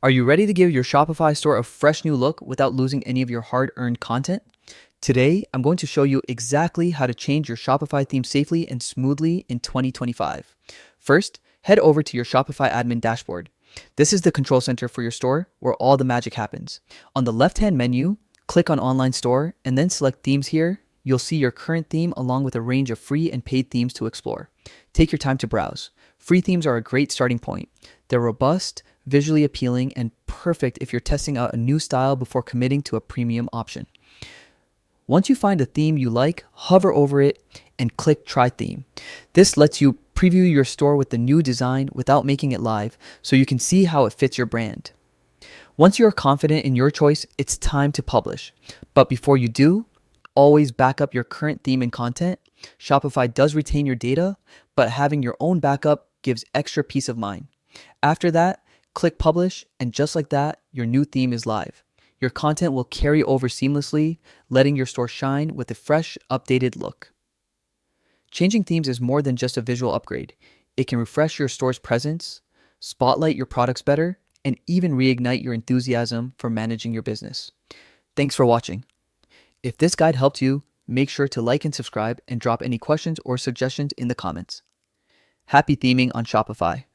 Are you ready to give your Shopify store a fresh new look without losing any of your hard-earned content? Today, I'm going to show you exactly how to change your Shopify theme safely and smoothly in 2025. First, head over to your Shopify admin dashboard. This is the control center for your store where all the magic happens. On the left-hand menu, click on Online Store and then select Themes here. You'll see your current theme along with a range of free and paid themes to explore. Take your time to browse. Free themes are a great starting point. They're robust, visually appealing, and perfect if you're testing out a new style before committing to a premium option. Once you find a theme you like, hover over it and click Try Theme. This lets you preview your store with the new design without making it live, so you can see how it fits your brand. Once you're confident in your choice, it's time to publish. But before you do, always back up your current theme and content. Shopify does retain your data, but having your own backup gives extra peace of mind. After that, click Publish, and just like that, your new theme is live. Your content will carry over seamlessly, letting your store shine with a fresh, updated look. Changing themes is more than just a visual upgrade. It can refresh your store's presence, spotlight your products better, and even reignite your enthusiasm for managing your business. Thanks for watching. If this guide helped you, make sure to like and subscribe and drop any questions or suggestions in the comments. Happy theming on Shopify.